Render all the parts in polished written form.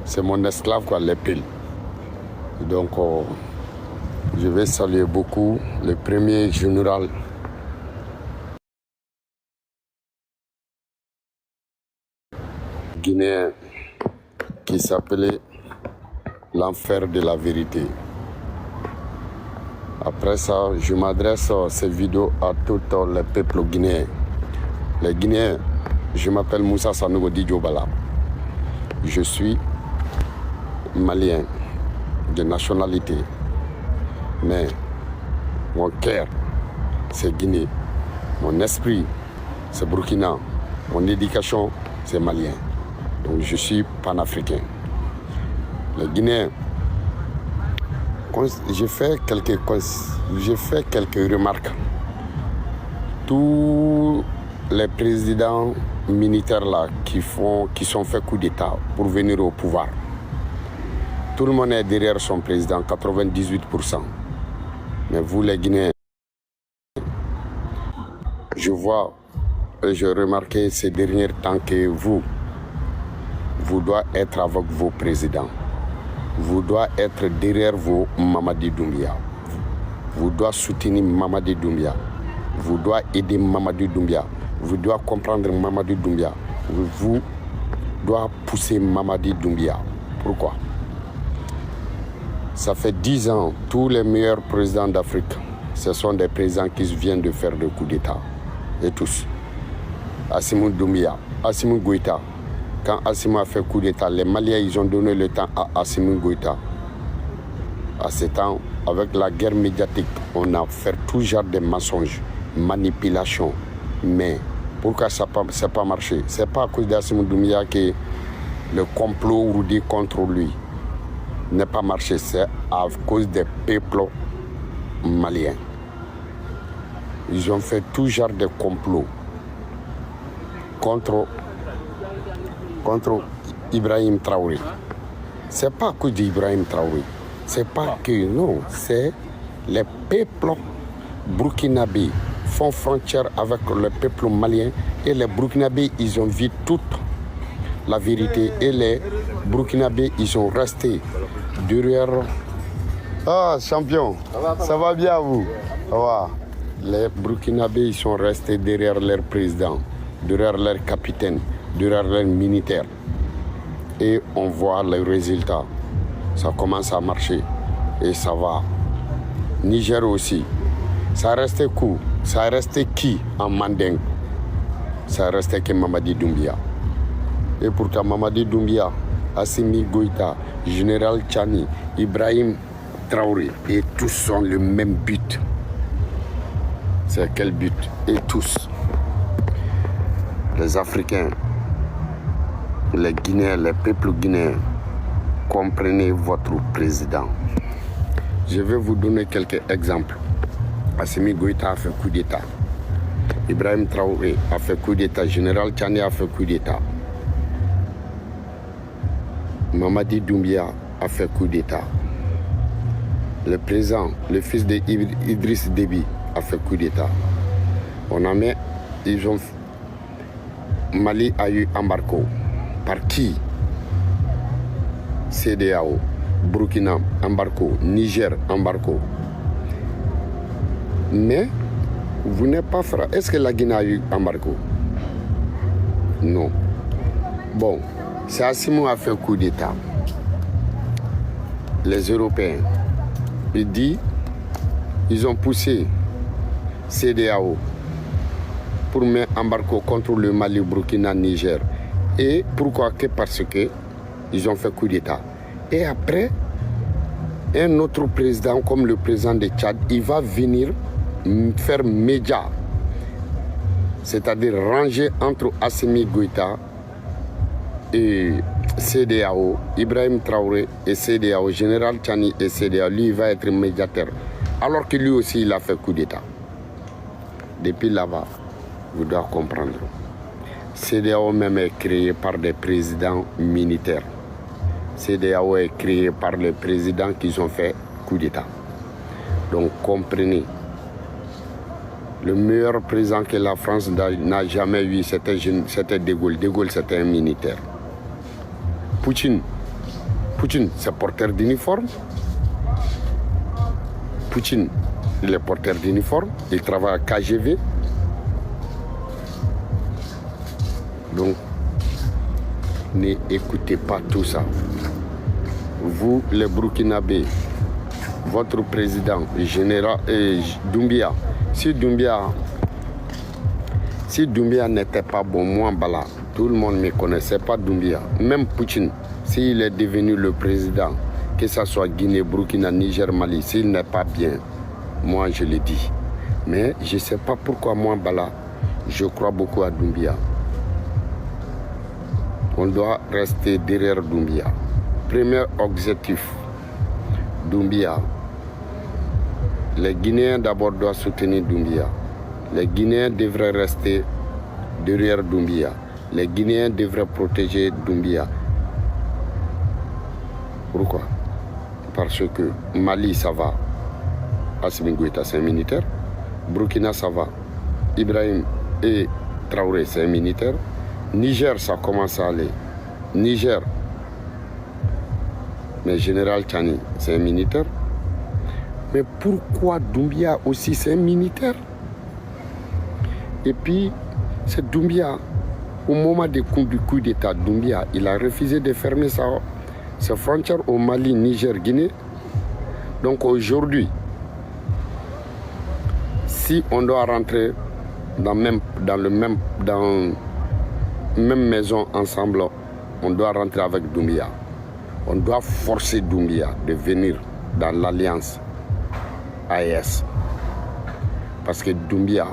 c'est mon esclave, quoi, les piles. Donc, je vais saluer beaucoup le premier général guinéen qui s'appelait l'enfer de la vérité. Après ça, je m'adresse ces vidéos à tout le peuple guinéen. Les Guinéens, je m'appelle Moussa Sanogo Didjobala. Je suis malien de nationalité. Mais mon cœur, c'est Guinée. Mon esprit, c'est Burkina. Mon éducation, c'est malien. Donc je suis panafricain. Les Guinéens, j'ai fait quelques remarques. Tous les présidents militaires là qui sont fait coup d'État pour venir au pouvoir, tout le monde est derrière son président, 98%. Mais vous les Guinéens, je vois, j'ai remarqué ces derniers temps que vous doivez être avec vos présidents. Vous doivez être derrière vos Mamadi Doumbia. Vous doivez soutenir Mamadi Doumbia. Vous doivez aider Mamadi Doumbia. Vous doivez comprendre Mamadi Doumbia. Vous doivez pousser Mamadi Doumbia. Pourquoi? Ça fait 10 ans, tous les meilleurs présidents d'Afrique, ce sont des présidents qui viennent de faire des coups d'État. Et tous. Assimi Doumbia, Assimi Goïta. Quand Assimi a fait coup d'État, les Maliens, ils ont donné le temps à Assimi Goïta. À ce temps, avec la guerre médiatique, on a fait tout genre de mensonges, manipulations. Mais pourquoi ça n'a pas marché? Ce n'est pas à cause d'Assimi Doumbia que le complot roudé contre lui n'a pas marché. C'est à cause des peuples maliens. Ils ont fait tout genre de complots contre Ibrahim Traoré. C'est pas à cause d'Ibrahim Traoré. C'est pas que, non, c'est les peuples burkinabés font frontière avec le peuple malien et les burkinabés, ils ont vu toute la vérité et les burkinabés, ils sont restés derrière. Ah, champion, ça va bien vous? Ça va. Les burkinabés, ils sont restés derrière leur président, derrière leur capitaine, derrière leur militaire. Et on voit les résultats. Ça commence à marcher et ça va. Niger aussi. Ça restait coup. Ça restait qui en Manding? Ça restait que Mamadi Doumbia. Et pourtant Mamadi Doumbia, Assimi Goïta, Général Tchani, Ibrahim Traoré, et tous ont le même but. C'est quel but? Et tous, les Africains, les Guinéens, les peuples guinéens, comprenez votre président. Je vais vous donner quelques exemples. Assimi Goïta a fait coup d'État. Ibrahim Traoré a fait coup d'État. Général Tchani a fait coup d'État. Mamadi Doumbia a fait coup d'État. Le président, le fils d'Idriss Déby a fait coup d'État. Mali a eu embargo. Par qui? CEDEAO, Burkina, embargo, Niger, embargo. Mais vous n'êtes pas frère. Est-ce que la Guinée a eu embargo? Non. Bon, c'est Assimi qui a fait coup d'État. Les Européens, ils ont poussé CEDEAO pour mettre embargo contre le Mali, Burkina, Niger. Et pourquoi? Parce que ils ont fait coup d'État. Et après, un autre président comme le président de Tchad, il va venir faire média, c'est-à-dire ranger entre Assimi Goïta et CEDEAO, Ibrahim Traoré et CEDEAO, Général Tchani et CEDEAO. Lui, il va être médiateur. Alors que lui aussi, il a fait coup d'État. Depuis là-bas, vous devez comprendre. CEDEAO même est créé par des présidents militaires. CEDEAO est créé par les présidents qui ont fait coup d'État. Donc comprenez, le meilleur président que la France n'a jamais eu, c'était De Gaulle. De Gaulle, c'était un militaire. Poutine, Poutine, c'est porteur d'uniforme. Poutine, il est porteur d'uniforme. Il travaille à KGV. Donc, n'écoutez pas tout ça. Vous, les Burkinabés, votre président, général Doumbia, si Doumbia n'était pas bon, moi, Bala, tout le monde ne me connaissait pas Doumbia. Même Poutine, s'il est devenu le président, que ce soit Guinée, Burkina, Niger, Mali, s'il n'est pas bien, moi je le dis. Mais je ne sais pas pourquoi moi, Bala, je crois beaucoup à Doumbia. On doit rester derrière Doumbia. Premier objectif, Doumbia. Les Guinéens d'abord doivent soutenir Doumbia. Les Guinéens devraient rester derrière Doumbia. Les Guinéens devraient protéger Doumbia. Pourquoi? Parce que Mali, ça va. Assimi Goïta, c'est un militaire. Burkina, ça va. Ibrahim et Traoré, c'est un militaire. Niger, ça commence à aller. Niger, mais Général Tchani, c'est un militaire. Mais pourquoi Doumbia aussi, c'est un militaire? Et puis, c'est Doumbia, au moment du coup d'État, Doumbia, il a refusé de fermer ses frontières au Mali, Niger, Guinée. Donc aujourd'hui, si on doit rentrer dans même maison ensemble, on doit rentrer avec Doumbia. On doit forcer Doumbia de venir dans l'alliance AES. Parce que Doumbia,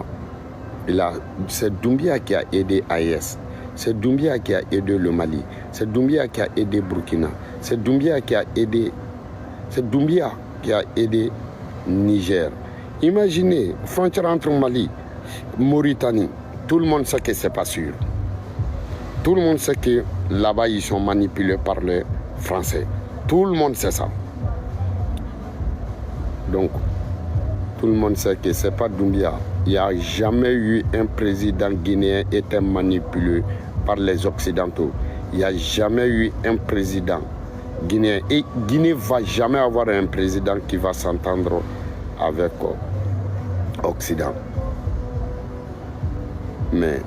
c'est Doumbia qui a aidé AES. C'est Doumbia qui a aidé le Mali. C'est Doumbia qui a aidé Burkina. C'est Doumbia qui a aidé. C'est Doumbia qui a aidé Niger. Imaginez, frontière entre Mali, Mauritanie, tout le monde sait que c'est pas sûr. Tout le monde sait que là-bas, ils sont manipulés par les Français. Tout le monde sait ça. Donc, tout le monde sait que c'est pas Doumbia. Il n'y a jamais eu un président guinéen qui était manipulé par les Occidentaux. Il n'y a jamais eu un président guinéen. Et Guinée ne va jamais avoir un président qui va s'entendre avec l'Occident. Mais,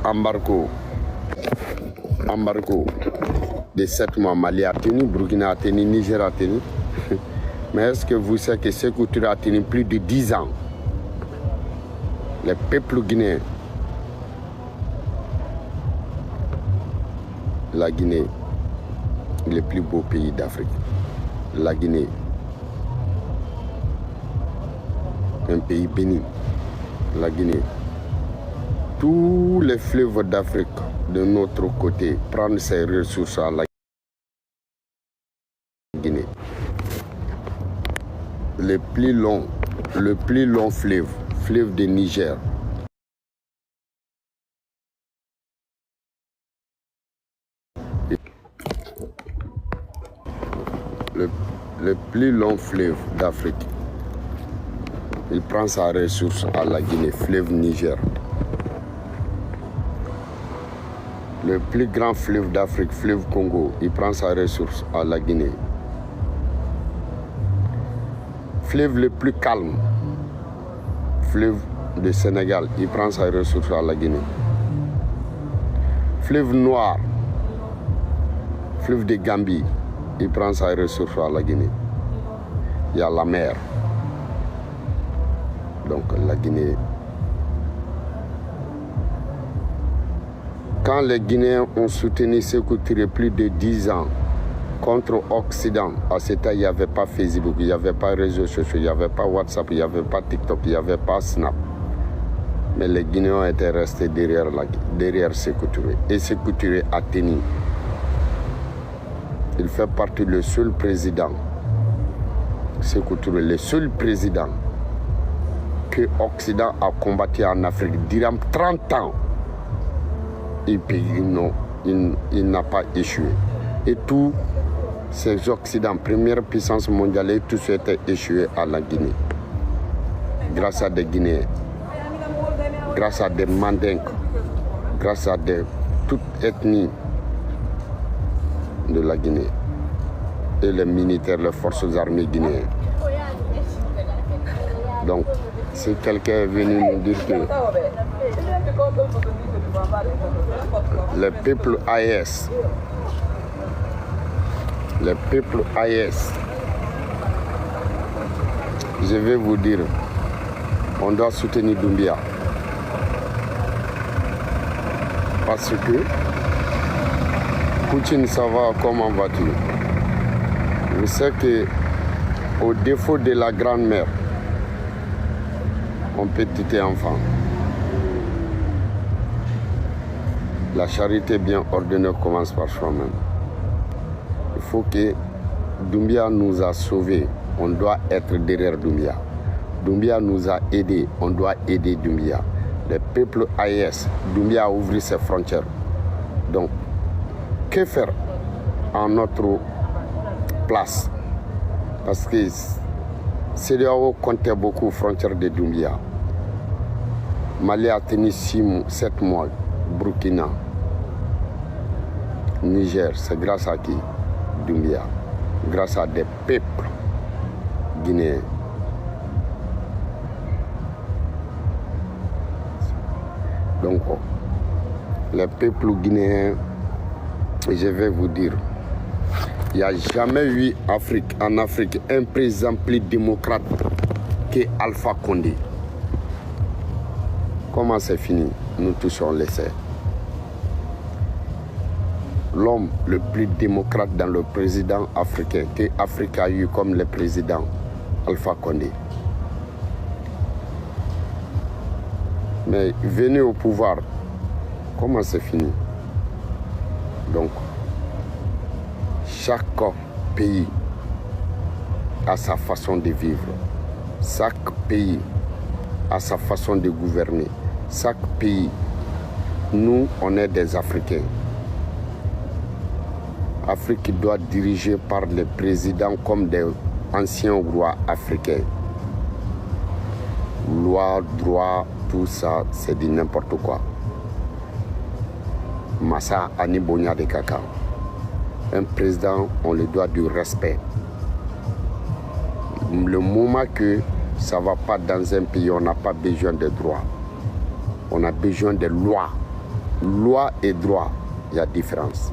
embargo de 7 mois, Mali a tenu, Burkina a tenu, Niger a tenu. Mais est-ce que vous savez que Sékou Touré a tenu plus de 10 ans? Le peuple guinéen, la Guinée, le plus beau pays d'Afrique. La Guinée, un pays béni. La Guinée, tous les fleuves d'Afrique de notre côté prennent ses ressources à la Guinée. Le plus long fleuve de Niger. Le plus long fleuve d'Afrique. Il prend sa ressource à la Guinée, fleuve Niger. Le plus grand fleuve d'Afrique, fleuve Congo, il prend sa ressource à la Guinée. Fleuve le plus calme, fleuve de Sénégal, il prend sa ressource à la Guinée. Fleuve noir, fleuve de Gambie, il prend sa ressource à la Guinée. Il y a la mer. Donc la Guinée. Quand les Guinéens ont soutenu Sékou Touré plus de 10 ans contre l'Occident, à ce temps, il n'y avait pas Facebook, il n'y avait pas réseaux sociaux, il n'y avait pas WhatsApp, il n'y avait pas TikTok, il n'y avait pas Snap. Mais les Guinéens étaient restés derrière Sékou Touré. Et Sékou Touré a tenu. Il fait partie du seul président, Sékou Touré, le seul président que l'Occident a combattu en Afrique durant 30 ans. Et puis il n'a pas échoué. Et tous ces Occidents, première puissance mondiale, tous étaient échoués à la Guinée. Grâce à des Guinéens, grâce à des Mandinques, grâce à toute ethnie de la Guinée et les militaires, les forces armées guinéennes. Donc, si quelqu'un est venu nous dire que le peuple AES, je vais vous dire, on doit soutenir Doumbia. Parce que Poutine, ça va, comment vas-tu? Je sais que au défaut de la grand-mère, on peut tuer enfant. La charité bien ordonnée commence par soi-même. Il faut que Doumbia nous a sauvés. On doit être derrière Doumbia. Doumbia nous a aidés. On doit aider Doumbia. Le peuple AES, Doumbia a ouvert ses frontières. Donc, que faire en notre place? Parce que CEDEAO comptait beaucoup aux frontières de Doumbia. Mali a tenu 7 mois. Burkina, Niger, c'est grâce à qui? Doumbia. Grâce à des peuples guinéens. Donc, les peuples guinéens, je vais vous dire, il n'y a jamais eu en Afrique un président plus démocrate que Alpha Condé. Comment c'est fini? Nous tous on le sait. L'homme le plus démocrate dans le président africain que l'Afrique a eu comme le président Alpha Condé. Mais venu au pouvoir, comment c'est fini? Donc, chaque pays a sa façon de vivre. Chaque pays a sa façon de gouverner. Chaque pays, nous, on est des Africains. L'Afrique doit diriger par les présidents comme des anciens rois africains. Loi, droit, tout ça, c'est du n'importe quoi. Massa Ani Bonya de Kaka. Un président, on lui doit du respect. Le moment que ça ne va pas dans un pays, on n'a pas besoin de droit. On a besoin de lois. Loi et droit, il y a différence.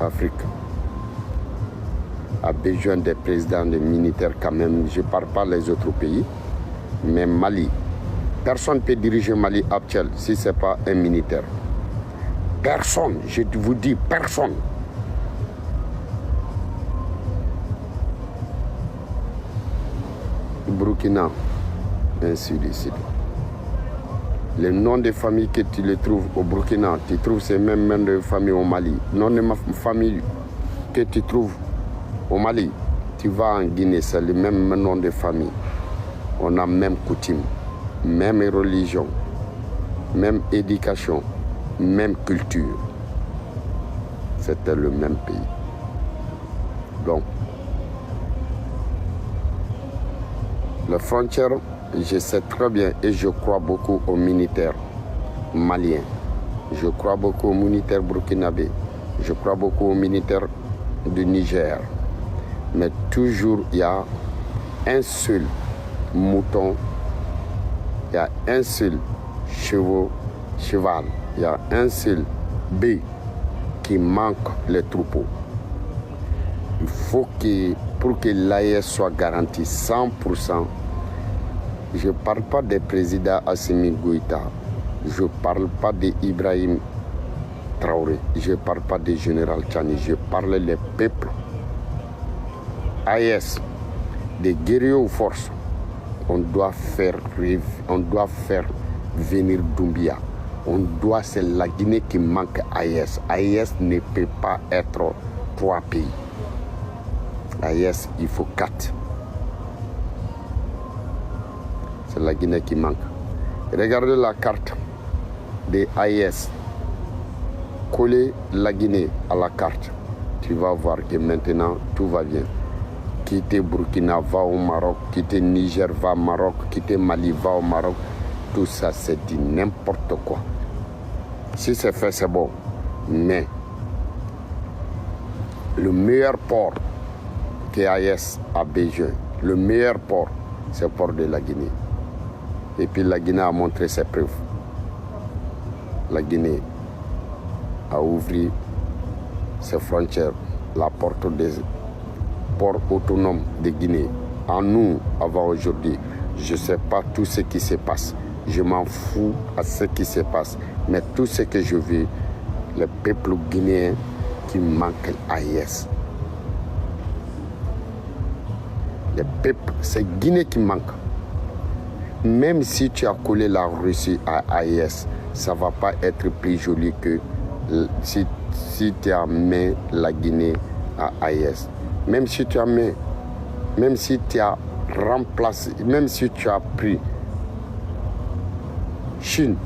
L'Afrique a besoin des présidents, des militaires quand même. Je ne parle pas des autres pays, mais Mali. Personne ne peut diriger Mali actuel si ce n'est pas un militaire. Personne, je vous dis personne. Burkina, ainsi de suite. Les noms de famille que tu les trouves au Burkina, tu trouves ces mêmes noms de famille au Mali. Noms de famille que tu trouves au Mali, tu vas en Guinée, c'est le même nom de famille. On a même coutume, même religion, même éducation, même culture. C'était le même pays. Donc, les frontières, je sais très bien et je crois beaucoup aux militaires maliens. Je crois beaucoup aux militaires burkinabés. Je crois beaucoup aux militaires du Niger. Mais toujours, il y a un seul mouton, il y a un seul cheval, il y a un seul bœuf qui manque les troupeaux. Il faut que, pour que l'AES soit garantie 100%, je ne parle pas des présidents Assimi Goïta, je ne parle pas d'Ibrahim Traoré, je ne parle pas du général Tchani, je parle des peuples. AES, des guerriers aux forces, on doit faire venir Doumbia. C'est la Guinée qui manque AES. AES ne peut pas être 3 pays. AES, il faut 4. C'est la Guinée qui manque. Regardez la carte des AES. Collez la Guinée à la carte. Tu vas voir que maintenant, tout va bien. Quitter Burkina, va au Maroc. Quitter Niger, va au Maroc. Quitter Mali, va au Maroc. tout ça, c'est du n'importe quoi. Si c'est fait, c'est bon. Mais le meilleur port qu'AES a besoin, le meilleur port, c'est le port de la Guinée. Et puis la Guinée a montré ses preuves. La Guinée a ouvert ses frontières, la porte des ports autonomes de Guinée. En nous, avant aujourd'hui, je ne sais pas tout ce qui se passe. Je m'en fous à ce qui se passe. Mais tout ce que je veux, le peuple guinéen qui manque à AES. Le peuple, c'est Guinée qui manque. Même si tu as collé la Russie à AES, ça ne va pas être plus joli que si tu as mis la Guinée à AES. Même si tu as mis, même si tu as remplacé, même si tu as pris Chine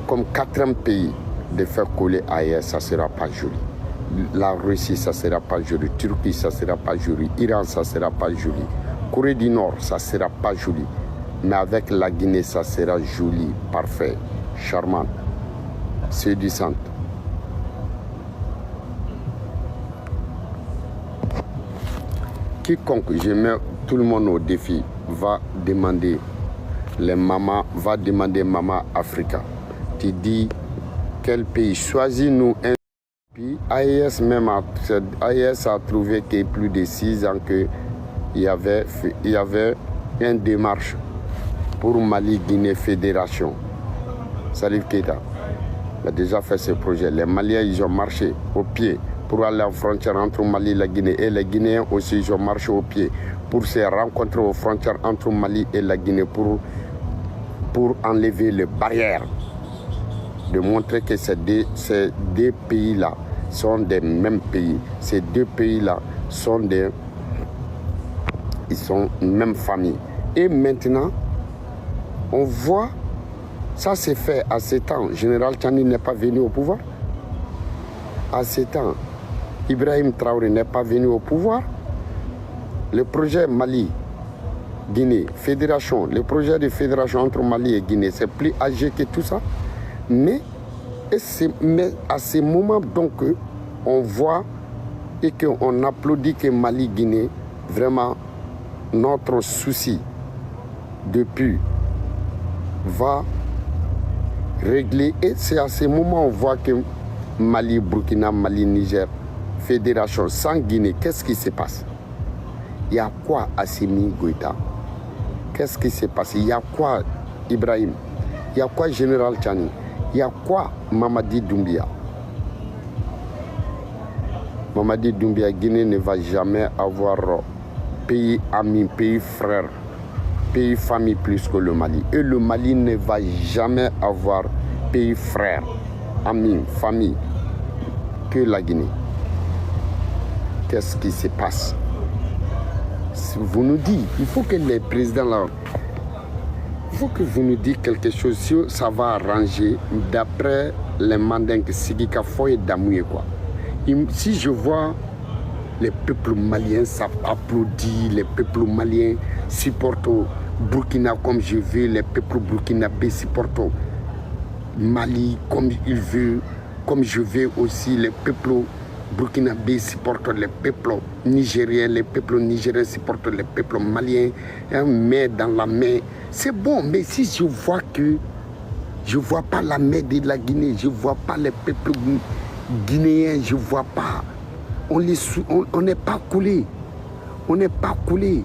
comme 4e pays de faire coller AES, ça ne sera pas joli. La Russie, ça ne sera pas joli. Turquie, ça ne sera pas joli. Iran, ça ne sera pas joli. Corée du Nord, ça ne sera pas joli. Mais avec la Guinée, ça sera joli, parfait, charmant, séduisant. Quiconque, je mets tout le monde au défi, va demander Maman Africa. Tu dis quel pays, choisis-nous un pays. AES a trouvé qu'il y a plus de 6 ans qu'il y avait une démarche pour Mali-Guinée Fédération. Salif Keïta a déjà fait ce projet. Les Maliens, ils ont marché au pied pour aller en frontière entre Mali et la Guinée. Et les Guinéens aussi, ils ont marché au pied pour se rencontrer aux frontières entre Mali et la Guinée pour enlever les barrières. De montrer que ces deux pays-là sont des mêmes pays. Ces deux pays-là sont ils sont même famille. Et maintenant, on voit, ça s'est fait à 7 ans. Général Tchani n'est pas venu au pouvoir. À 7 ans, Ibrahim Traoré n'est pas venu au pouvoir. Le projet Mali-Guinée, fédération, le projet de fédération entre Mali et Guinée, c'est plus âgé que tout ça. Mais à ce moment, donc, on voit et qu'on applaudit que Mali-Guinée, vraiment, notre souci depuis va régler. Et c'est à ce moment qu'on voit que Mali, Burkina, Mali, Niger, fédération sans Guinée, qu'est-ce qui se passe? Il y a quoi Assimi Goïta? Qu'est-ce qui se passe? Il y a quoi Ibrahim? Il y a quoi Général Tchani? Il y a quoi Mamadi Doumbia? Mamadi Doumbia, Guinée ne va jamais avoir pays ami, pays frère, pays famille plus que le Mali. Et le Mali ne va jamais avoir pays frère, ami, famille que la Guinée. Qu'est-ce qui se passe? Vous nous dites, il faut que les présidents là, il faut que vous nous dites quelque chose, si ça va arranger d'après les mandingues, Sigika Foy et Damouye quoi. Si je vois les peuples maliens applaudissent, les peuples maliens supportent Burkina comme je veux, les peuples burkinabés supportent Mali comme il veut, comme je veux aussi, les peuples burkinabés supportent les peuples nigériens, les peuples nigériens supportent les peuples maliens, un main dans la main. C'est bon, mais si je vois que je ne vois pas la main de la Guinée, je ne vois pas les peuples guinéens, je ne vois pas. On n'est pas coulé. On n'est pas coulé.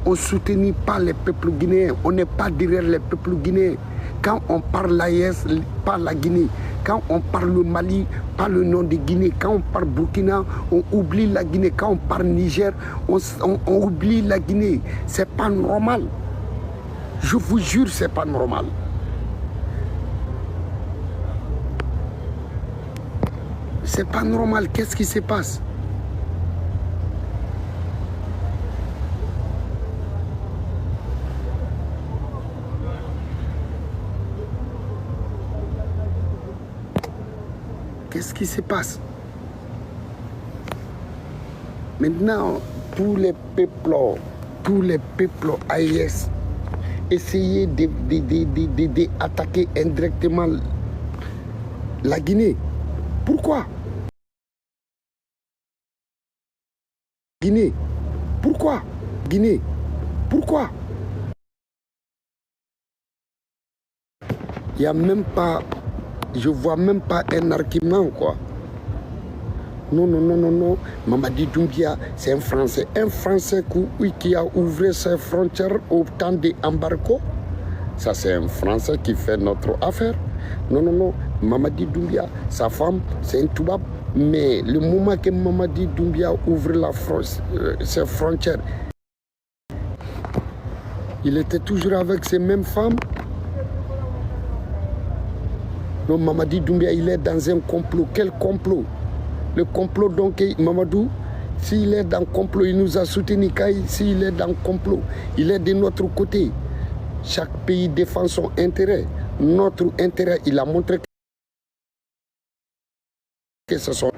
On ne soutenit pas les peuples guinéens. On n'est pas derrière les peuples guinéens. Quand on parle l'AES, pas la Guinée. Quand on parle le Mali, pas le nom de Guinée. Quand on parle Burkina, on oublie la Guinée. Quand on parle Niger, on oublie la Guinée. C'est pas normal. Je vous jure, c'est pas normal. C'est pas normal. Qu'est-ce qui se passe? Qu'est-ce qui se passe? Maintenant, tous les peuples AES, essayer d'attaquer indirectement la Guinée. Pourquoi? Guinée. Pourquoi? Guinée. Pourquoi? Il n'y a même pas, je vois même pas un argument, quoi. Non, non, non, non, non. Mamadi Doumbia, c'est un Français. Un Français qui a ouvert ses frontières au temps des embargos. Ça, c'est un Français qui fait notre affaire. Non, non, non. Mamadi Doumbia, sa femme, c'est un Toubab. Mais le moment que Mamadi Doumbia ouvre ses frontières, il était toujours avec ces mêmes femmes. Non, Mamadi Doumbia, il est dans un complot. Quel complot? Le complot, donc, Mamadou, s'il est dans le complot, il nous a soutenu. S'il est dans le complot, il est de notre côté. Chaque pays défend son intérêt. Notre intérêt, il a montré que ce sont...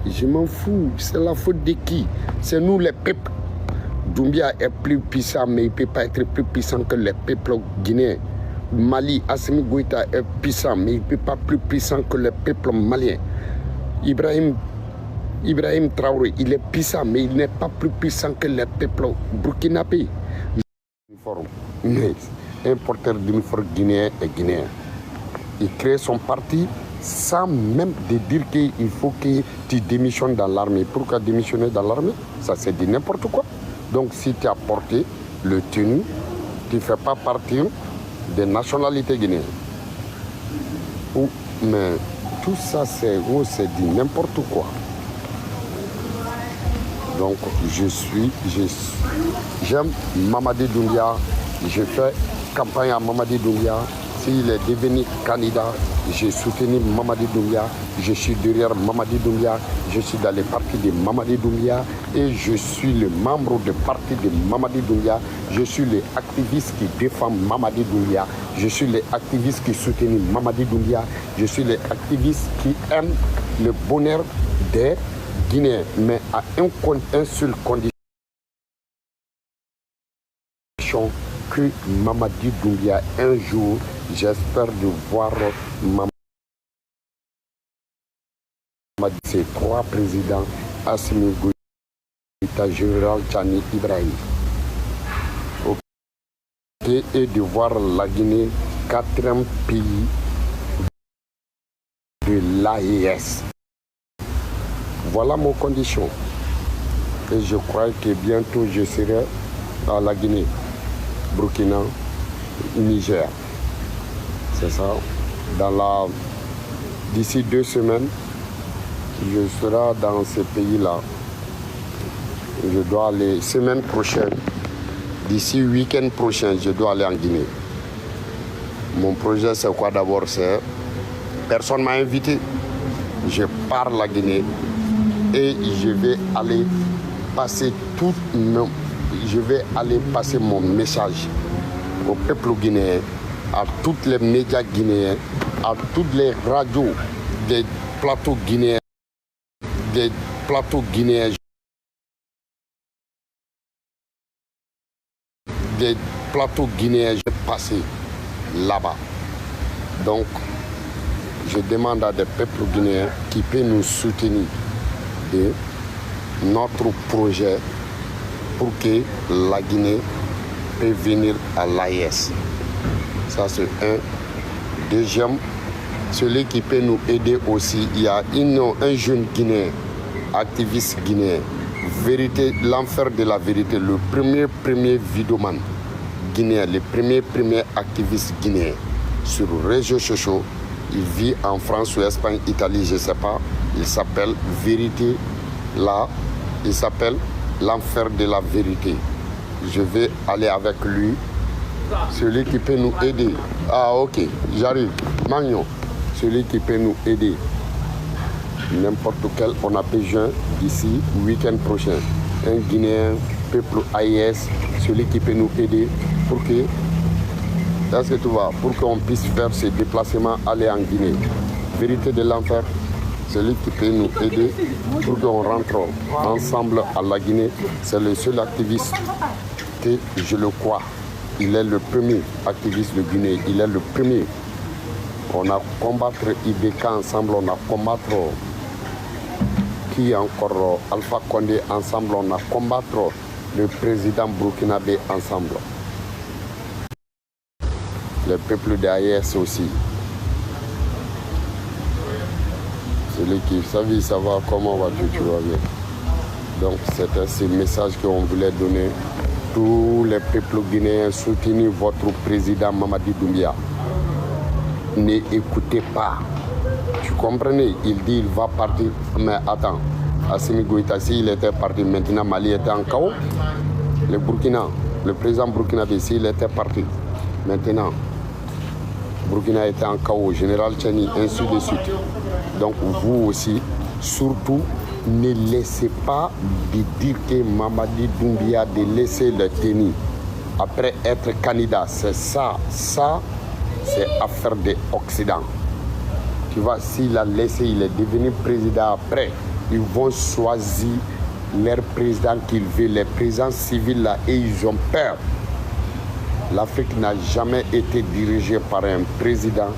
Je m'en fous, c'est la faute de qui? C'est nous les peuples. Doumbia est plus puissant, mais il ne peut pas être plus puissant que les peuples guinéens. Mali, Assimi Goïta est puissant, mais il ne peut pas être plus puissant que les peuples maliens. Ibrahim Traoré, il est puissant, mais il n'est pas plus puissant que les peuples burkinabés. Mais un porteur d'uniforme guinéen est guinéen. Il crée son parti sans même dire qu'il faut que tu démissionnes dans l'armée. Pourquoi démissionner dans l'armée? Ça, c'est dit n'importe quoi. Donc, si tu as porté le tenue, tu ne fais pas partie des nationalités guinéennes. Mais tout ça, c'est dit n'importe quoi. Donc, j'aime Mamadi Doumbia. Je fais campagne à Mamadi Doumbia. S'il est devenu candidat, j'ai soutenu Mamadi Doumbia. Je suis derrière Mamadi Doumbia. Je suis dans les partis de Mamadi Doumbia. Et je suis le membre du parti de Mamadi Doumbia. Je suis l'activiste qui défend Mamadi Doumbia. Je suis l'activiste qui soutient Mamadi Doumbia. Je suis l'activiste qui aime le bonheur des Guinéens. Mais à un seul condition. Que Mamadi Doumbia, un jour, j'espère de voir Mamadi, ces trois présidents, Assimi Goïta, Général Tchani Ibrahim. Okay. Et de voir la Guinée, 4e pays de l'AES. Voilà mon condition. Et je crois que bientôt je serai à la Guinée. Burkina, Niger. C'est ça. D'ici 2 semaines, je serai dans ces pays-là. Je dois aller semaine prochaine. D'ici week-end prochain, je dois aller en Guinée. Mon projet, c'est quoi d'abord? C'est personne ne m'a invité. Je pars la Guinée et je vais aller passer mon message au peuple guinéen, à tous les médias guinéens, à toutes les radios des plateaux guinéens, Je vais passer là-bas. Donc, je demande à des peuples guinéens qui peuvent nous soutenir de notre projet pour que la Guinée puisse venir à l'AES. Ça, c'est un. Deuxième, celui qui peut nous aider aussi, il y a un jeune Guinéen, activiste guinéen, vérité, l'enfer de la vérité, le premier vidéoman guinéen, le premier activiste guinéen sur les réseaux sociaux. Il vit en France ou Espagne, Italie, je ne sais pas. Il s'appelle Vérité, là, il s'appelle l'enfer de la vérité. Je vais aller avec lui, celui qui peut nous aider. Ah ok, j'arrive. Magnon, celui qui peut nous aider. N'importe quel, on a besoin d'ici week-end prochain. Un Guinéen, peuple AIS, celui qui peut nous aider pour que, est-ce que tu vois, pour qu'on puisse faire ces déplacements, aller en Guinée. Vérité de l'enfer, celui qui peut nous aider pour qu'on rentre ensemble à la Guinée, c'est le seul activiste que je le crois. Il est le premier activiste de Guinée, il est le premier. On a combattu IBK ensemble, on a combattu qui encore Alpha Condé ensemble, on a combattu le président burkinabé ensemble. Le peuple d'AES aussi. Celui qui savait, ça va, comment vas-tu, tu vas bien. Donc c'était ce message qu'on voulait donner. Tous les peuples guinéens, soutenez votre président Mamadi Doumbia. N'écoutez pas. Tu comprenais? Il dit il va partir. Mais attends, Assimi Goïta, s'il était parti, maintenant Mali était en chaos. Le Burkina, le président burkinabé, s'il était parti, maintenant Burkina était en chaos, général Tchani, ainsi de suite. Donc vous aussi, surtout, ne laissez pas de dire que Mamadi Doumbia de laisser le tenir après être candidat. C'est ça, c'est affaire de l'Occident. Tu vois, s'il a laissé, il est devenu président après, ils vont choisir leur président qu'ils veulent, les présidents civils là, et ils ont peur. L'Afrique n'a jamais été dirigée par un président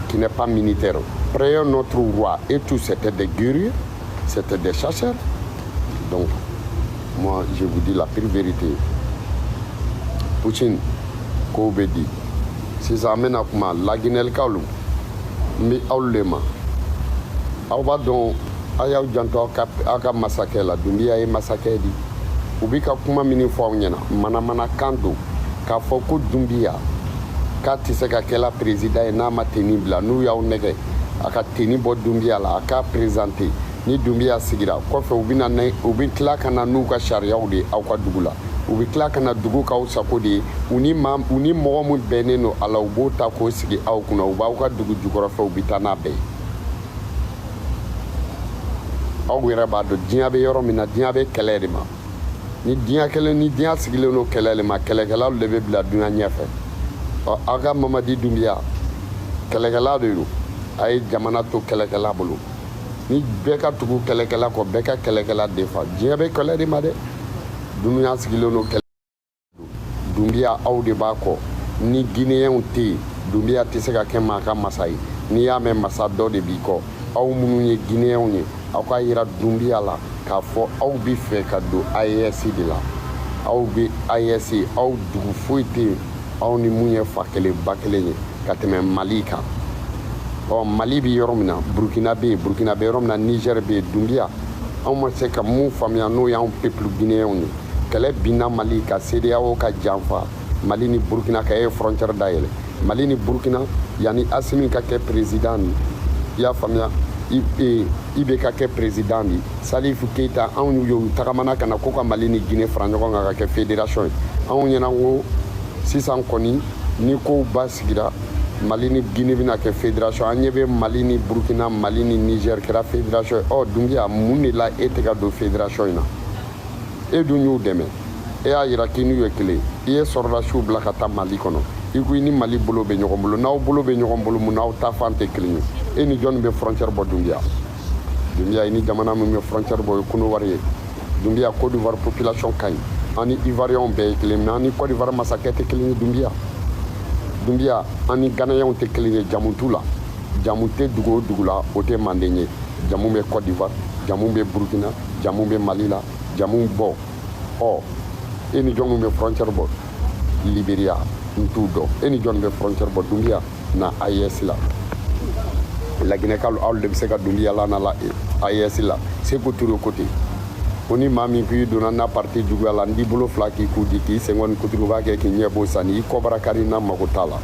qui n'est pas militaire. Prenons notre roi et tout, c'était des guerriers, c'était des chasseurs. Donc, moi, je vous dis la pure vérité. Poutine, Kobedi, si ça amène à comment, la Guinée-le-Kaolou, mais Aoulema, Aouba-don, Ayaou Djanto, Aka massacre la, Doumbia est massacré dit. Ubika kuma mini fo nyana mana kanto ka fo ko Doumbia ka tise ka kela président et na mateni bla nou ya onege aka teni bo Doumbia la aka présenter ni Doumbia sigira ko fe ubina ne ubi kla kana nou ka sharia de akwa dugula ubi kla kana dugu ka usako de uni mo mu beneno ala ubota ko sigi aw kuna uba ka dugu jukoro fe ubita na be aw wera ba do diabe yoro mina diabe kelerima ni diɲɛ kelen ni diɲɛ sigilen no kɛlɛ le ma kɛlɛkɛlaw de bɛ bila duɲa ɲɛfɛ aw ka Mamadi Doumbia kɛlɛkɛla de don a ye jamana to kɛlɛkɛla bolo ni bɛɛ ka tugu kɛlɛkɛla kɔ bɛɛ ka kɛlɛkɛla defa diɲɛ bɛ kɛlɛ de ma dɛ duɲa sigilen no kɛlɛ Doumbia aw de b'a kɔ ni Guinéens tɛ yen Doumbia tɛ se ka kɛ maa ka masa ye n'i y'a mɛn masa dɔ de b'i kɔ aw minnu ye Guinéens ye aw ka yira Doumbia la k'a fɔ aw bɛ fɛ ka don AES de la aw bɛ AES aw dugu foyi tɛ yen aw ni mun ye fa kelen ba kelen ye ka tɛmɛ Mali kan Mali bɛ yɔrɔ min na Burkina bɛ yen Burkina bɛ yɔrɔ min na Niger bɛ yen Doumbia anw ma se ka mun faamuya n'o y'anw peuple guinéen ye kɛlɛ binna Mali ka CEDEAO ka janfa Mali ni Burkina ka ye frontière dayɛlɛ Mali ni Burkina yanni Assimi ka kɛ président i y'a faamuya IBK ka kɛ président de Salif Keita anw y'u tagamana kana ko ka Mali ni Guinée fara ɲɔgɔn kan ka kɛ fédération ye anw ɲɛna ko sisan kɔni ni kow ba sigira Mali ni Guinée bɛna kɛ fédération an ɲɛ bɛ Mali ni Burkina Mali ni Niger kɛra fédération ye Doumbia mun de la e tɛ ka don fédération in na e dun y'u dɛmɛ e y'a yira k'i n'u ye kelen i ye sɔrɔdasiw bila ka taa Mali kɔnɔ i ko i ni Mali bolo bɛ ɲɔgɔn bolo n'aw bolo bɛ ɲɔgɔn bolo mun n'aw ta fan tɛ kelen ye e ni jɔn bɛ frontière bɔ Doumbia i ni jamana min bɛ frontière bɔ o ye Kɔnɔwari ye Doumbia Côte d'Ivoire population ka ɲi an ni Ivoiriens bɛɛ ye kelen mais an ni Côte d'Ivoire masakɛ tɛ kelen ye Doumbia an ni Ghanéens tɛ kelen ye jamu t'u la jamu tɛ dugu o dugu la o tɛ Manden ye jamu bɛ Côte d'Ivoire jamu bɛ Burkina jamu bɛ Mali la jamu bɔ e ni jɔn min bɛ frontière bɔ Libéria n t'u dɔn e ni jɔn bɛ frontière bɔ Doumbia na AES la la Guinée-Kaolou aw de bɛ se ka Doumbia la na la AES la Sékou Touré côté ko ni maa min k'i donna n'a parti juguya la n t'i bolo fila k'i k'u di k'i senkɔni kuturu b'a kɛ k'i ɲɛ bɔ sanni i kɔbara kari n'a mago t'a la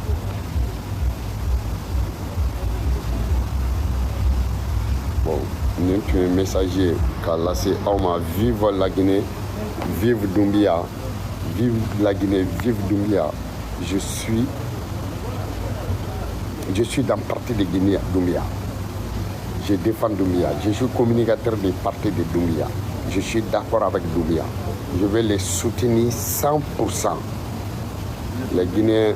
bon nin tun ye message ye k'a lase aw ma vive la Guinée vive Doumbia vive la Guinée vive Doumbia je suis dans le parti de Guinée Doumbia. Je défends Doumbia. Je suis communicateur du parti de Doumbia. Je suis d'accord avec Doumbia. je vais les soutenir 100%. Les Guinéens,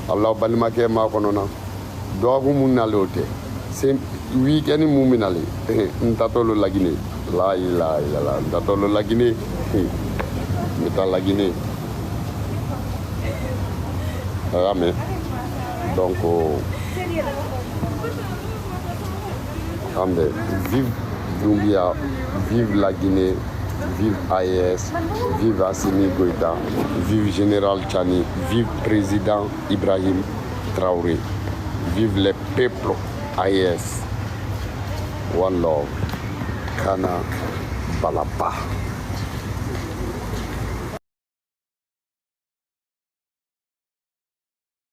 Allah balimake ma konona. Doagu munalote. C'est week-end muminali. Ntatolo la Guinée. La ilaha illallah. Ntatolo la Guinée. Meta la Guinée. Ramé. Donc, vive Doumbia, vive la Guinée, vive AES, vive Assimi Goïta, vive Général Tchani, vive Président Ibrahim Traoré, vive les peuples AES. One love, Kana Balapa.